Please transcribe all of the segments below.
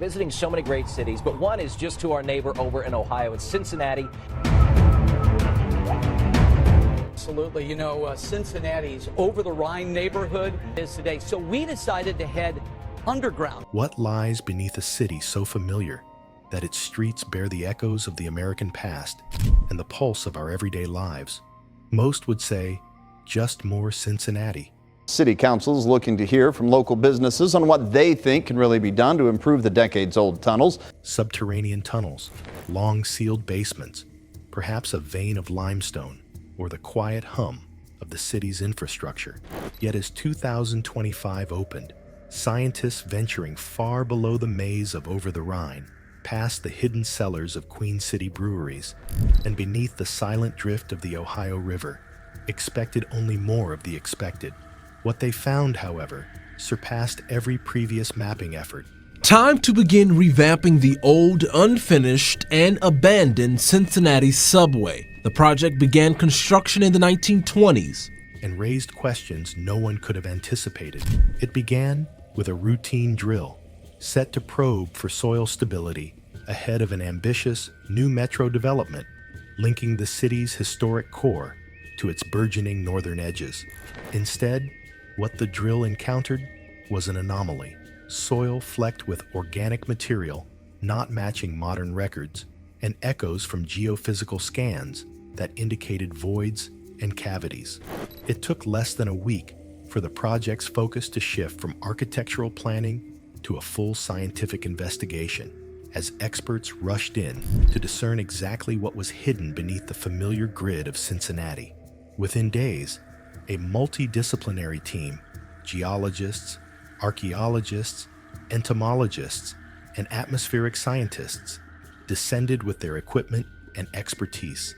visiting so many great cities, but one is just to our neighbor over in Ohio. It's Cincinnati. Absolutely. You know, Cincinnati's over the Rhine neighborhood is today. So we decided to head underground. What lies beneath a city so familiar that its streets bear the echoes of the American past and the pulse of our everyday lives? Most would say, just more Cincinnati. City Council is looking to hear from local businesses on what they think can really be done to improve the decades-old tunnels. Subterranean tunnels, long sealed basements, perhaps a vein of limestone, or the quiet hum of the city's infrastructure. Yet as 2025 opened, scientists venturing far below the maze of over the Rhine, past the hidden cellars of Queen City breweries, and beneath the silent drift of the Ohio River, expected only more of the expected. What they found, however, surpassed every previous mapping effort. Time to begin revamping the old, unfinished, and abandoned Cincinnati subway. The project began construction in the 1920s and raised questions no one could have anticipated. It began with a routine drill, set to probe for soil stability ahead of an ambitious new metro development, linking the city's historic core to its burgeoning northern edges. Instead, what the drill encountered was an anomaly, soil flecked with organic material not matching modern records, and echoes from geophysical scans that indicated voids and cavities. It took less than a week for the project's focus to shift from architectural planning to a full scientific investigation, as experts rushed in to discern exactly what was hidden beneath the familiar grid of Cincinnati. Within days, a multidisciplinary team, geologists, archaeologists, entomologists, and atmospheric scientists, descended with their equipment and expertise.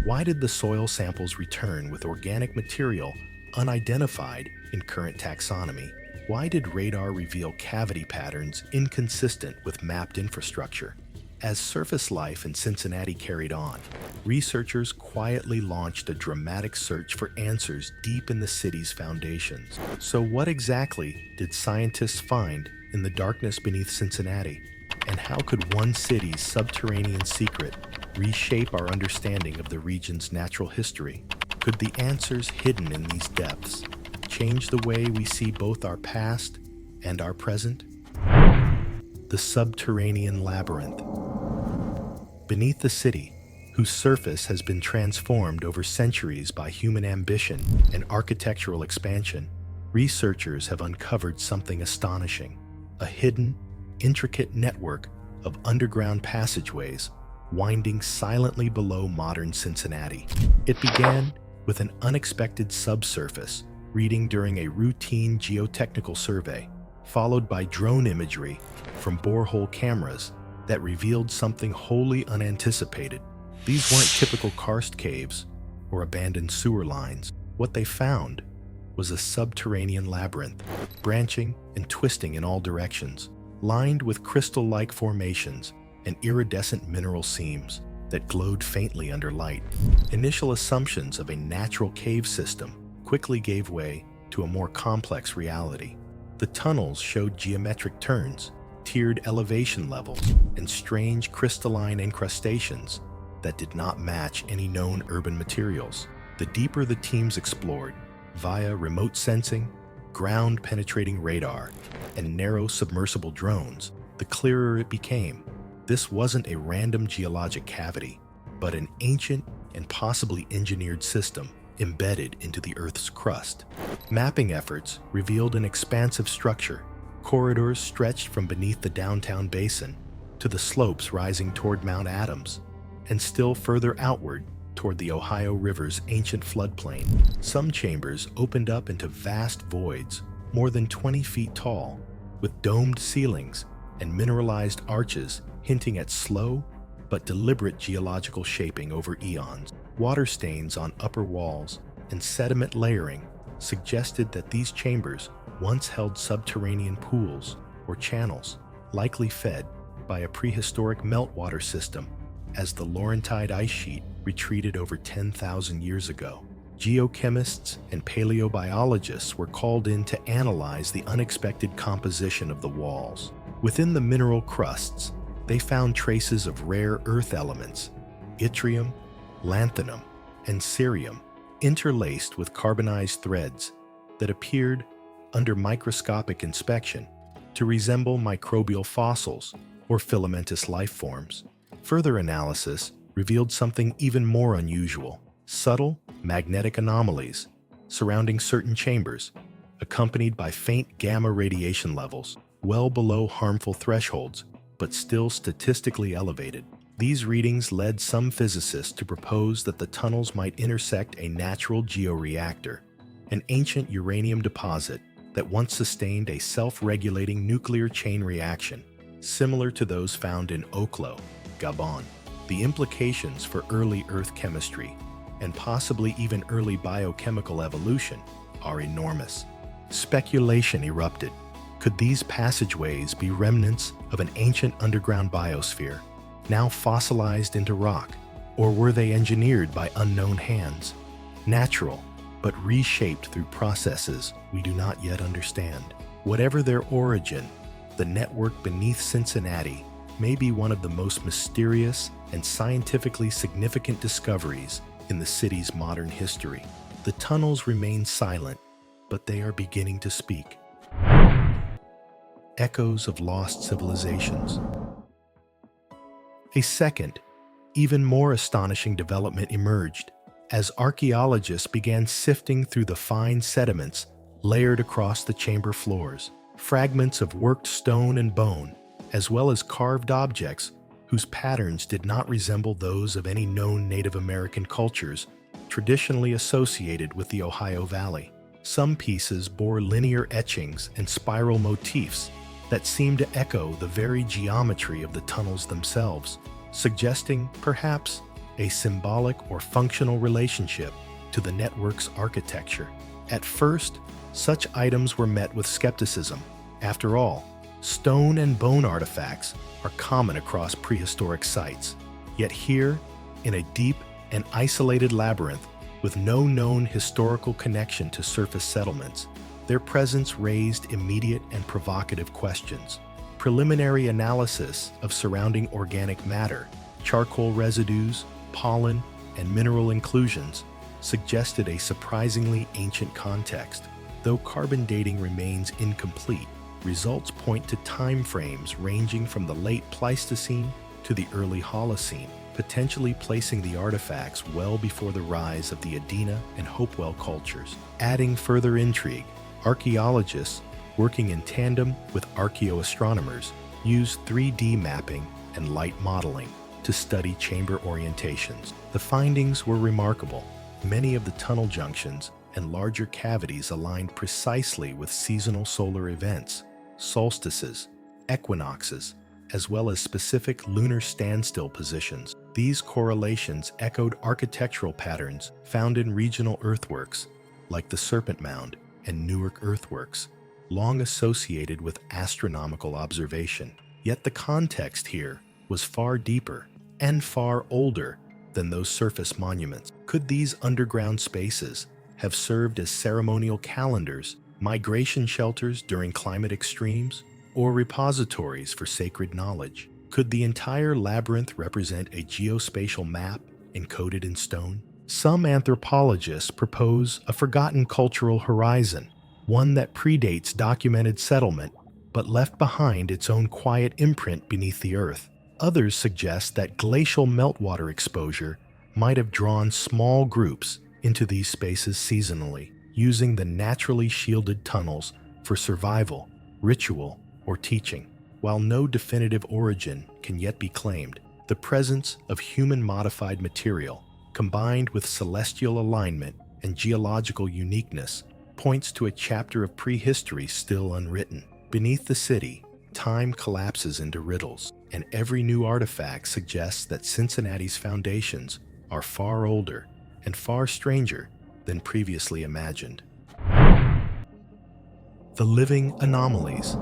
Why did the soil samples return with organic material unidentified in current taxonomy? Why did radar reveal cavity patterns inconsistent with mapped infrastructure? As surface life in Cincinnati carried on, researchers quietly launched a dramatic search for answers deep in the city's foundations. So what exactly did scientists find in the darkness beneath Cincinnati? And how could one city's subterranean secret reshape our understanding of the region's natural history? Could the answers hidden in these depths change the way we see both our past and our present? The Subterranean Labyrinth. Beneath the city, whose surface has been transformed over centuries by human ambition and architectural expansion, researchers have uncovered something astonishing: a hidden, intricate network of underground passageways winding silently below modern Cincinnati. It began with an unexpected subsurface reading during a routine geotechnical survey, followed by drone imagery from borehole cameras that revealed something wholly unanticipated. These weren't typical karst caves or abandoned sewer lines. What they found was a subterranean labyrinth, branching and twisting in all directions, lined with crystal-like formations and iridescent mineral seams that glowed faintly under light. Initial assumptions of a natural cave system quickly gave way to a more complex reality. The tunnels showed geometric turns, tiered elevation levels, and strange crystalline incrustations that did not match any known urban materials. The deeper the teams explored, via remote sensing, ground-penetrating radar, and narrow submersible drones, the clearer it became. This wasn't a random geologic cavity, but an ancient and possibly engineered system embedded into the Earth's crust. Mapping efforts revealed an expansive structure. Corridors stretched from beneath the downtown basin to the slopes rising toward Mount Adams, and still further outward toward the Ohio River's ancient floodplain. Some chambers opened up into vast voids, more than 20 feet tall, with domed ceilings and mineralized arches hinting at slow but deliberate geological shaping over eons. Water stains on upper walls and sediment layering suggested that these chambers once held subterranean pools or channels, likely fed by a prehistoric meltwater system as the Laurentide ice sheet retreated over 10,000 years ago. Geochemists and paleobiologists were called in to analyze the unexpected composition of the walls. Within the mineral crusts, they found traces of rare earth elements, yttrium, lanthanum, and cerium, interlaced with carbonized threads that appeared, under microscopic inspection, to resemble microbial fossils or filamentous life forms. Further analysis revealed something even more unusual: subtle magnetic anomalies surrounding certain chambers, accompanied by faint gamma radiation levels, well below harmful thresholds, but still statistically elevated. These readings led some physicists to propose that the tunnels might intersect a natural georeactor, an ancient uranium deposit that once sustained a self-regulating nuclear chain reaction, similar to those found in Oklo, Gabon. The implications for early Earth chemistry, and possibly even early biochemical evolution, are enormous. Speculation erupted. Could these passageways be remnants of an ancient underground biosphere, now fossilized into rock, or were they engineered by unknown hands? Natural, but reshaped through processes we do not yet understand. Whatever their origin, the network beneath Cincinnati may be one of the most mysterious and scientifically significant discoveries in the city's modern history. The tunnels remain silent, but they are beginning to speak. Echoes of lost civilizations. A second, even more astonishing development emerged as archaeologists began sifting through the fine sediments layered across the chamber floors. Fragments of worked stone and bone, as well as carved objects whose patterns did not resemble those of any known Native American cultures traditionally associated with the Ohio Valley. Some pieces bore linear etchings and spiral motifs that seemed to echo the very geometry of the tunnels themselves, suggesting, perhaps, a symbolic or functional relationship to the network's architecture. At first, such items were met with skepticism. After all, stone and bone artifacts are common across prehistoric sites. Yet here, in a deep and isolated labyrinth with no known historical connection to surface settlements, their presence raised immediate and provocative questions. Preliminary analysis of surrounding organic matter, charcoal residues, pollen, and mineral inclusions suggested a surprisingly ancient context. Though carbon dating remains incomplete, results point to time frames ranging from the late Pleistocene to the early Holocene, potentially placing the artifacts well before the rise of the Adena and Hopewell cultures. Adding further intrigue, archaeologists, working in tandem with archaeoastronomers, used 3D mapping and light modeling to study chamber orientations. The findings were remarkable. Many of the tunnel junctions and larger cavities aligned precisely with seasonal solar events, solstices, equinoxes, as well as specific lunar standstill positions. These correlations echoed architectural patterns found in regional earthworks, like the Serpent Mound and Newark earthworks, long associated with astronomical observation. Yet the context here was far deeper and far older than those surface monuments. Could these underground spaces have served as ceremonial calendars, migration shelters during climate extremes, or repositories for sacred knowledge? Could the entire labyrinth represent a geospatial map encoded in stone? Some anthropologists propose a forgotten cultural horizon, one that predates documented settlement but left behind its own quiet imprint beneath the earth. Others suggest that glacial meltwater exposure might have drawn small groups into these spaces seasonally, using the naturally shielded tunnels for survival, ritual, or teaching. While no definitive origin can yet be claimed, the presence of human-modified material, combined with celestial alignment and geological uniqueness, points to a chapter of prehistory still unwritten. Beneath the city, time collapses into riddles, and every new artifact suggests that Cincinnati's foundations are far older and far stranger than previously imagined. The Living Anomalies.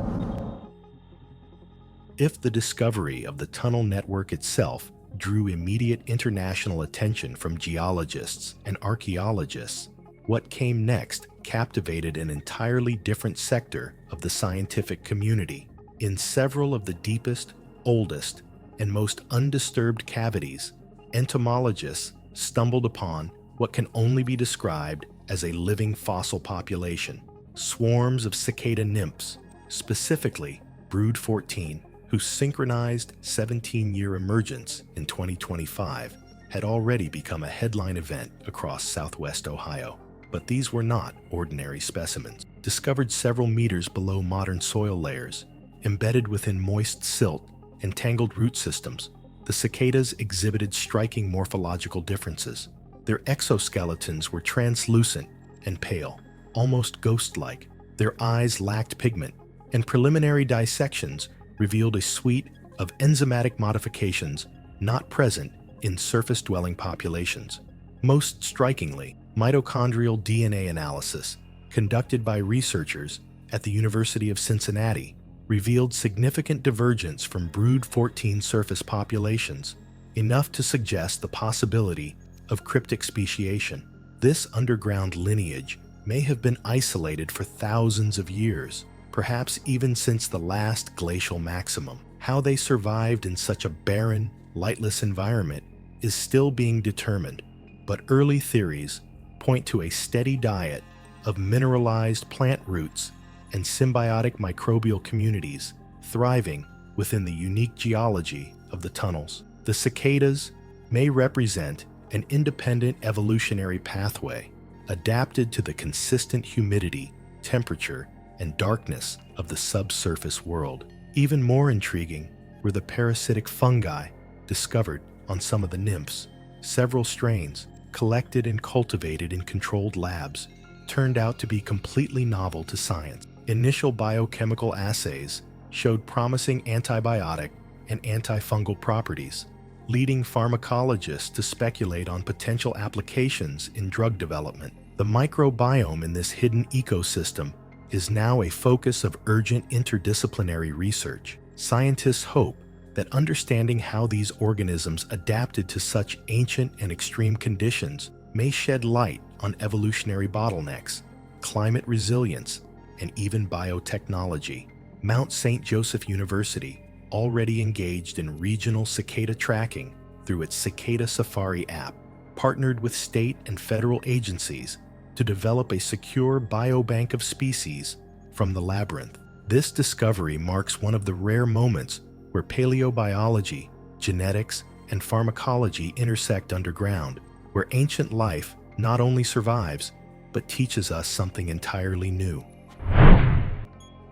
If the discovery of the tunnel network itself drew immediate international attention from geologists and archaeologists, what came next captivated an entirely different sector of the scientific community: In several of the deepest, oldest, and most undisturbed cavities, entomologists stumbled upon what can only be described as a living fossil population. Swarms of cicada nymphs, specifically brood 14, whose synchronized 17-year emergence in 2025 had already become a headline event across southwest Ohio. But these were not ordinary specimens. Discovered several meters below modern soil layers, embedded within moist silt and tangled root systems, the cicadas exhibited striking morphological differences. Their exoskeletons were translucent and pale, almost ghost-like. Their eyes lacked pigment, and preliminary dissections revealed a suite of enzymatic modifications not present in surface-dwelling populations. Most strikingly, mitochondrial DNA analysis, conducted by researchers at the University of Cincinnati, revealed significant divergence from brood 14 surface populations, enough to suggest the possibility of cryptic speciation. This underground lineage may have been isolated for thousands of years, perhaps even since the last glacial maximum. How they survived in such a barren, lightless environment is still being determined, but early theories point to a steady diet of mineralized plant roots and symbiotic microbial communities thriving within the unique geology of the tunnels. The cicadas may represent an independent evolutionary pathway adapted to the consistent humidity, temperature, and darkness of the subsurface world. Even more intriguing were the parasitic fungi discovered on some of the nymphs. Several strains, collected and cultivated in controlled labs, turned out to be completely novel to science. Initial biochemical assays showed promising antibiotic and antifungal properties, leading pharmacologists to speculate on potential applications in drug development. The microbiome in this hidden ecosystem is now a focus of urgent interdisciplinary research. Scientists hope that understanding how these organisms adapted to such ancient and extreme conditions may shed light on evolutionary bottlenecks, climate resilience, and even biotechnology. Mount St. Joseph University, already engaged in regional cicada tracking through its Cicada Safari app, partnered with state and federal agencies to develop a secure biobank of species from the labyrinth. This discovery marks one of the rare moments where paleobiology, genetics, and pharmacology intersect underground, where ancient life not only survives, but teaches us something entirely new.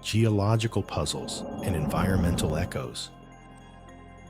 Geological puzzles and environmental echoes.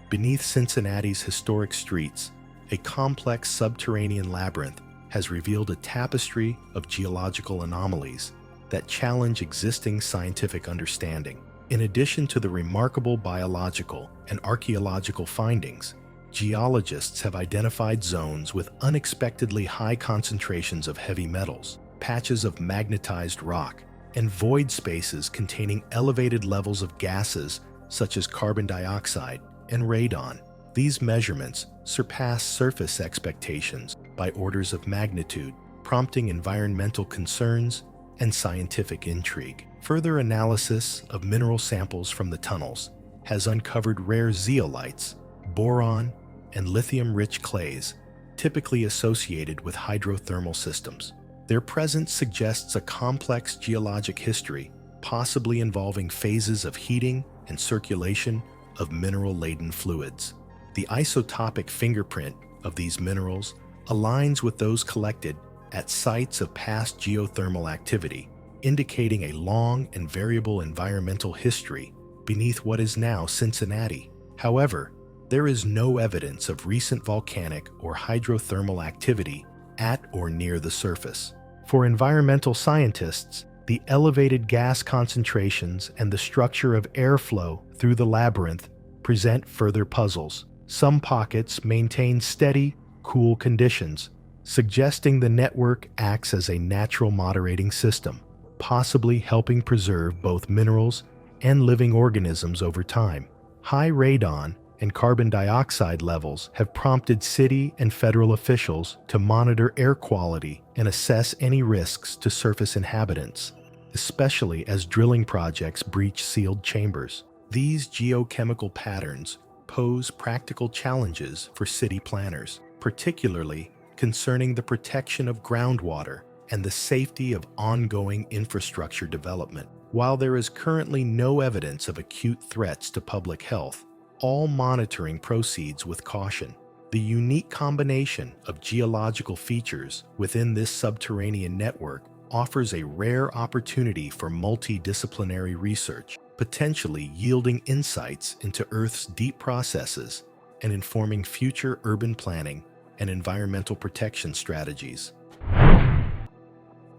Beneath Cincinnati's historic streets, a complex subterranean labyrinth has revealed a tapestry of geological anomalies that challenge existing scientific understanding. In addition to the remarkable biological and archaeological findings, geologists have identified zones with unexpectedly high concentrations of heavy metals, patches of magnetized rock, and void spaces containing elevated levels of gases such as carbon dioxide and radon. These measurements surpass surface expectations by orders of magnitude, prompting environmental concerns and scientific intrigue. Further analysis of mineral samples from the tunnels has uncovered rare zeolites, boron, and lithium-rich clays typically associated with hydrothermal systems. Their presence suggests a complex geologic history, possibly involving phases of heating and circulation of mineral-laden fluids. The isotopic fingerprint of these minerals aligns with those collected at sites of past geothermal activity, indicating a long and variable environmental history beneath what is now Cincinnati. However, there is no evidence of recent volcanic or hydrothermal activity at or near the surface. For environmental scientists, the elevated gas concentrations and the structure of airflow through the labyrinth present further puzzles. Some pockets maintain steady, cool conditions, suggesting the network acts as a natural moderating system, possibly helping preserve both minerals and living organisms over time. High radon and carbon dioxide levels have prompted city and federal officials to monitor air quality and assess any risks to surface inhabitants, especially as drilling projects breach sealed chambers. These geochemical patterns pose practical challenges for city planners, particularly concerning the protection of groundwater and the safety of ongoing infrastructure development. While there is currently no evidence of acute threats to public health, all monitoring proceeds with caution. The unique combination of geological features within this subterranean network offers a rare opportunity for multidisciplinary research, potentially yielding insights into Earth's deep processes and informing future urban planning and environmental protection strategies.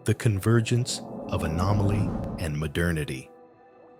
The convergence of anomaly and modernity.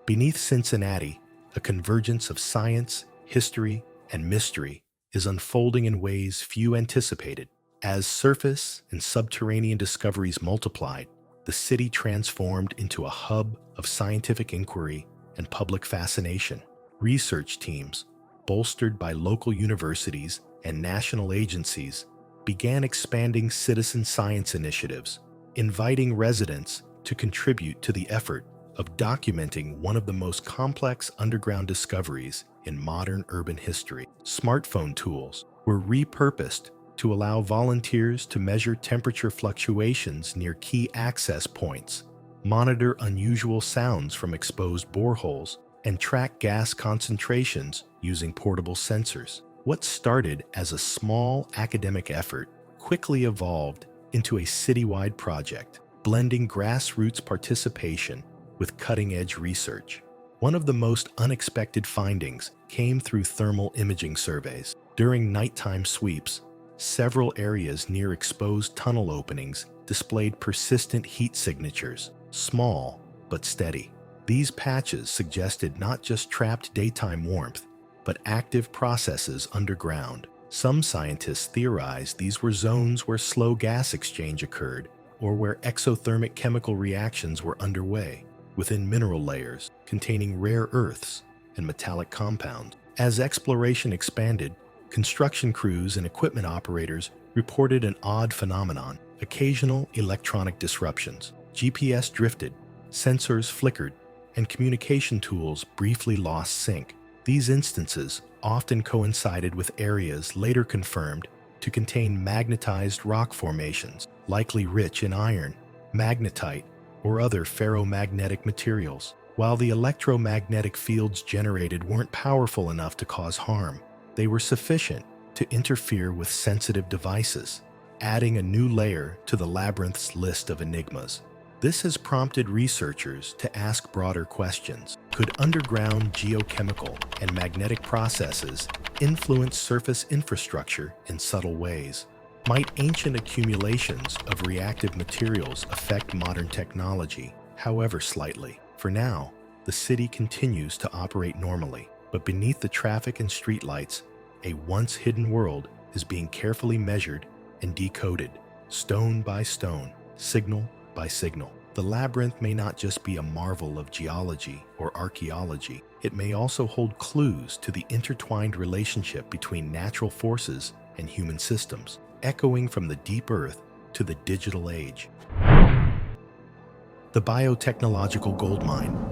Beneath Cincinnati, a convergence of science, history, and mystery is unfolding in ways few anticipated. As surface and subterranean discoveries multiplied, the city transformed into a hub of scientific inquiry and public fascination. Research teams, bolstered by local universities and national agencies, began expanding citizen science initiatives, inviting residents to contribute to the effort of documenting one of the most complex underground discoveries in modern urban history. Smartphone tools were repurposed to allow volunteers to measure temperature fluctuations near key access points, monitor unusual sounds from exposed boreholes, and track gas concentrations using portable sensors. What started as a small academic effort quickly evolved into a citywide project, blending grassroots participation with cutting-edge research. One of the most unexpected findings came through thermal imaging surveys. During nighttime sweeps, several areas near exposed tunnel openings displayed persistent heat signatures, small but steady. These patches suggested not just trapped daytime warmth, but active processes underground. Some scientists theorized these were zones where slow gas exchange occurred or where exothermic chemical reactions were underway within mineral layers containing rare earths and metallic compounds. As exploration expanded, construction crews and equipment operators reported an odd phenomenon: occasional electronic disruptions. GPS drifted, sensors flickered, and communication tools briefly lost sync. These instances often coincided with areas later confirmed to contain magnetized rock formations, likely rich in iron, magnetite, or other ferromagnetic materials. While the electromagnetic fields generated weren't powerful enough to cause harm, they were sufficient to interfere with sensitive devices, adding a new layer to the labyrinth's list of enigmas. This has prompted researchers to ask broader questions. Could underground geochemical and magnetic processes influence surface infrastructure in subtle ways? Might ancient accumulations of reactive materials affect modern technology, however slightly? For now, the city continues to operate normally, but beneath the traffic and streetlights, a once-hidden world is being carefully measured and decoded, stone by stone, signal by signal. The labyrinth may not just be a marvel of geology or archaeology. It may also hold clues to the intertwined relationship between natural forces and human systems, echoing from the deep earth to the digital age. The Biotechnological Goldmine.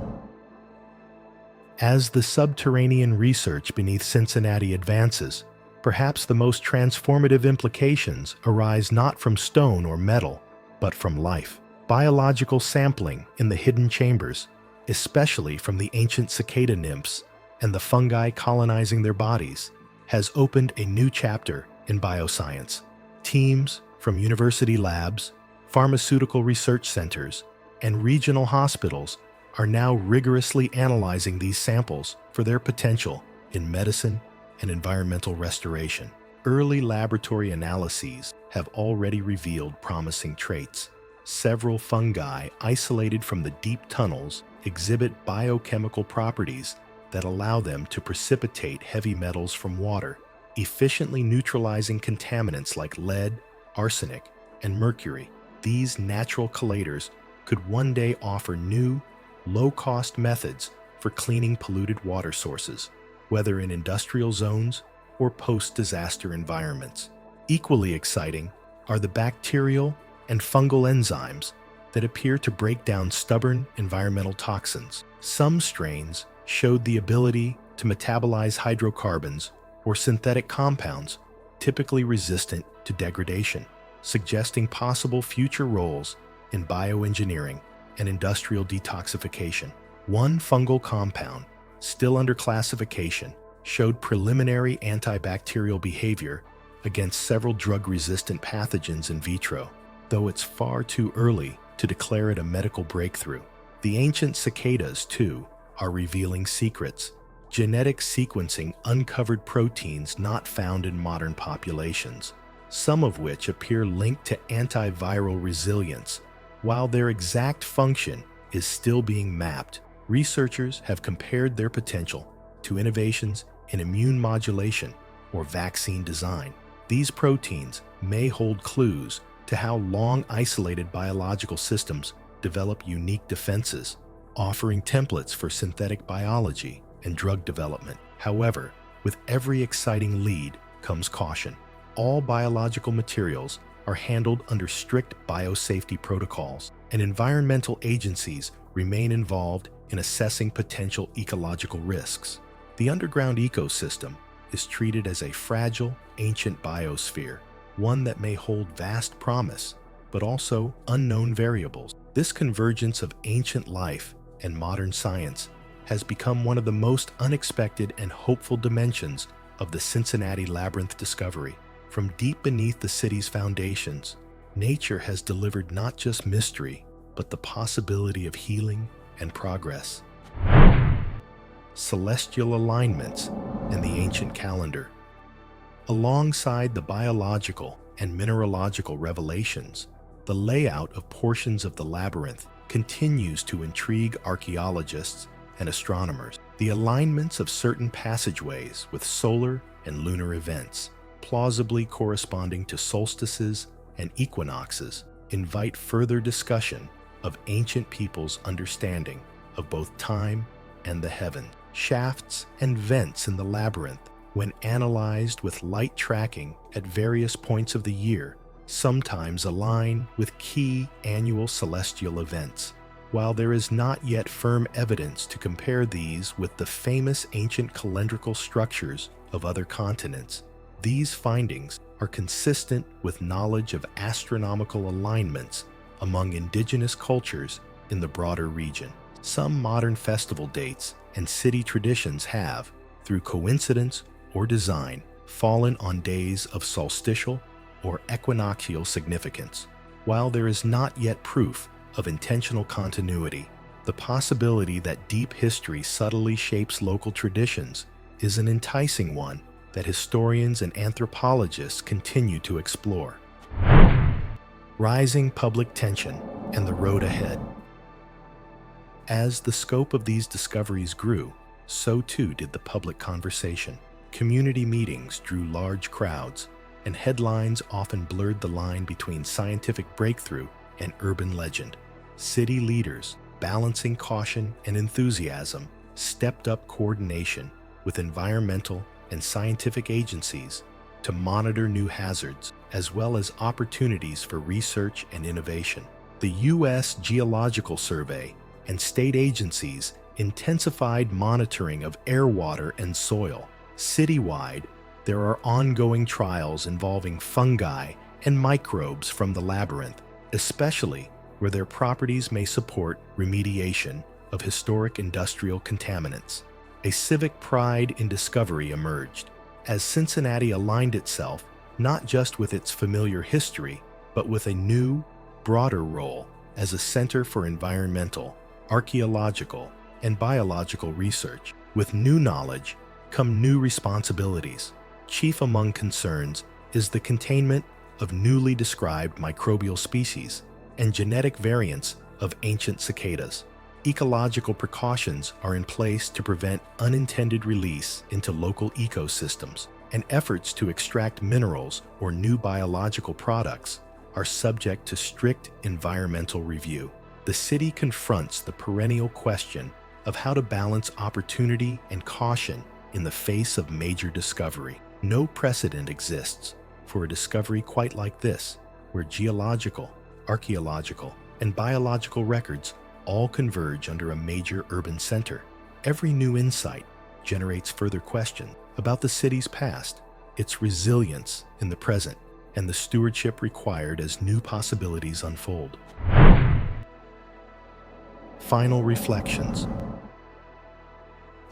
As the subterranean research beneath Cincinnati advances, perhaps the most transformative implications arise not from stone or metal, but from life. Biological sampling in the hidden chambers, especially from the ancient cicada nymphs and the fungi colonizing their bodies, has opened a new chapter in bioscience. Teams from university labs, pharmaceutical research centers, and regional hospitals are now rigorously analyzing these samples for their potential in medicine and environmental restoration. Early laboratory analyses have already revealed promising traits. Several fungi isolated from the deep tunnels exhibit biochemical properties that allow them to precipitate heavy metals from water, efficiently neutralizing contaminants like lead, arsenic, and mercury. These natural chelators could one day offer new, low-cost methods for cleaning polluted water sources, whether in industrial zones or post-disaster environments. Equally exciting are the bacterial and fungal enzymes that appear to break down stubborn environmental toxins. Some strains showed the ability to metabolize hydrocarbons or synthetic compounds typically resistant to degradation, suggesting possible future roles in bioengineering and industrial detoxification. One fungal compound, still under classification, showed preliminary antibacterial behavior against several drug-resistant pathogens in vitro, though it's far too early to declare it a medical breakthrough. The ancient cicadas, too, are revealing secrets. Genetic sequencing uncovered proteins not found in modern populations, some of which appear linked to antiviral resilience. While their exact function is still being mapped, researchers have compared their potential to innovations in immune modulation or vaccine design. These proteins may hold clues to how long-isolated biological systems develop unique defenses, offering templates for synthetic biology and drug development. However, with every exciting lead comes caution. All biological materials are handled under strict biosafety protocols, and environmental agencies remain involved in assessing potential ecological risks. The underground ecosystem is treated as a fragile, ancient biosphere, one that may hold vast promise, but also unknown variables. This convergence of ancient life and modern science has become one of the most unexpected and hopeful dimensions of the Cincinnati Labyrinth discovery. From deep beneath the city's foundations, nature has delivered not just mystery, but the possibility of healing and progress. Celestial alignments and the ancient calendar. Alongside the biological and mineralogical revelations, the layout of portions of the labyrinth continues to intrigue archaeologists and astronomers. The alignments of certain passageways with solar and lunar events, plausibly corresponding to solstices and equinoxes, invite further discussion of ancient people's understanding of both time and the heavens. Shafts and vents in the labyrinth, when analyzed with light tracking at various points of the year, sometimes align with key annual celestial events. While there is not yet firm evidence to compare these with the famous ancient calendrical structures of other continents, these findings are consistent with knowledge of astronomical alignments among indigenous cultures in the broader region. Some modern festival dates and city traditions have, through coincidence or design, fallen on days of solstitial or equinoctial significance. While there is not yet proof of intentional continuity, the possibility that deep history subtly shapes local traditions is an enticing one that historians and anthropologists continue to explore. Rising public tension and the road ahead. As the scope of these discoveries grew, so too did the public conversation. Community meetings drew large crowds, and headlines often blurred the line between scientific breakthrough and urban legend. City leaders, balancing caution and enthusiasm, stepped up coordination with environmental and scientific agencies to monitor new hazards, as well as opportunities for research and innovation. The U.S. Geological Survey and state agencies intensified monitoring of air, water, and soil. Citywide, there are ongoing trials involving fungi and microbes from the labyrinth, especially where their properties may support remediation of historic industrial contaminants. A civic pride in discovery emerged as Cincinnati aligned itself not just with its familiar history, but with a new, broader role as a center for environmental, archaeological, and biological research. With new knowledge come new responsibilities. Chief among concerns is the containment of newly described microbial species and genetic variants of ancient cicadas. Ecological precautions are in place to prevent unintended release into local ecosystems, and efforts to extract minerals or new biological products are subject to strict environmental review. The city confronts the perennial question of how to balance opportunity and caution in the face of major discovery. No precedent exists for a discovery quite like this, where geological, archaeological, and biological records all converge under a major urban center. Every new insight generates further questions about the city's past, its resilience in the present, and the stewardship required as new possibilities unfold. Final reflections.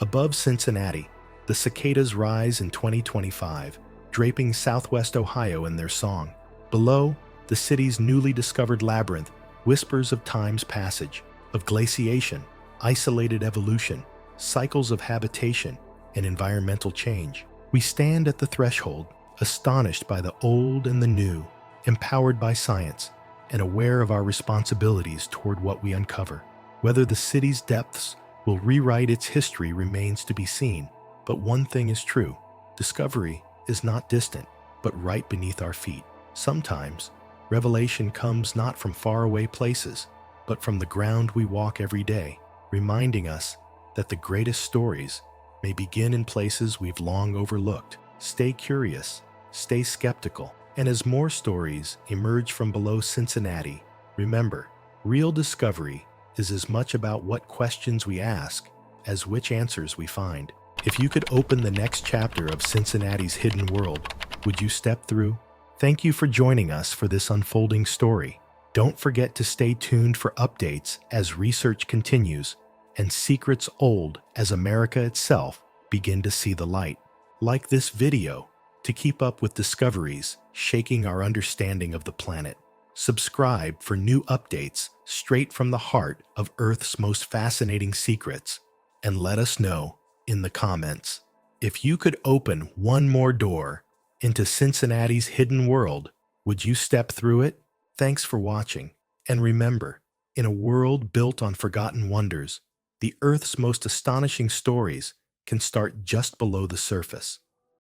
Above Cincinnati, the cicadas rise in 2025, draping southwest Ohio in their song. Below, the city's newly discovered labyrinth whispers of time's passage, of glaciation, isolated evolution, cycles of habitation, and environmental change. We stand at the threshold, astonished by the old and the new, empowered by science, and aware of our responsibilities toward what we uncover. Whether the city's depths will rewrite its history remains to be seen, but one thing is true: discovery is not distant, but right beneath our feet. Sometimes, revelation comes not from faraway places, but from the ground we walk every day, reminding us that the greatest stories may begin in places we've long overlooked. Stay curious, stay skeptical, and as more stories emerge from below Cincinnati, remember, real discovery is as much about what questions we ask as which answers we find. If you could open the next chapter of Cincinnati's hidden world, would you step through? Thank you for joining us for this unfolding story. Don't forget to stay tuned for updates as research continues and secrets old as America itself begin to see the light. Like this video to keep up with discoveries shaking our understanding of the planet. Subscribe for new updates straight from the heart of Earth's most fascinating secrets. And let us know in the comments, if you could open one more door into Cincinnati's hidden world, would you step through it? Thanks for watching. And remember, in a world built on forgotten wonders, the Earth's most astonishing stories can start just below the surface.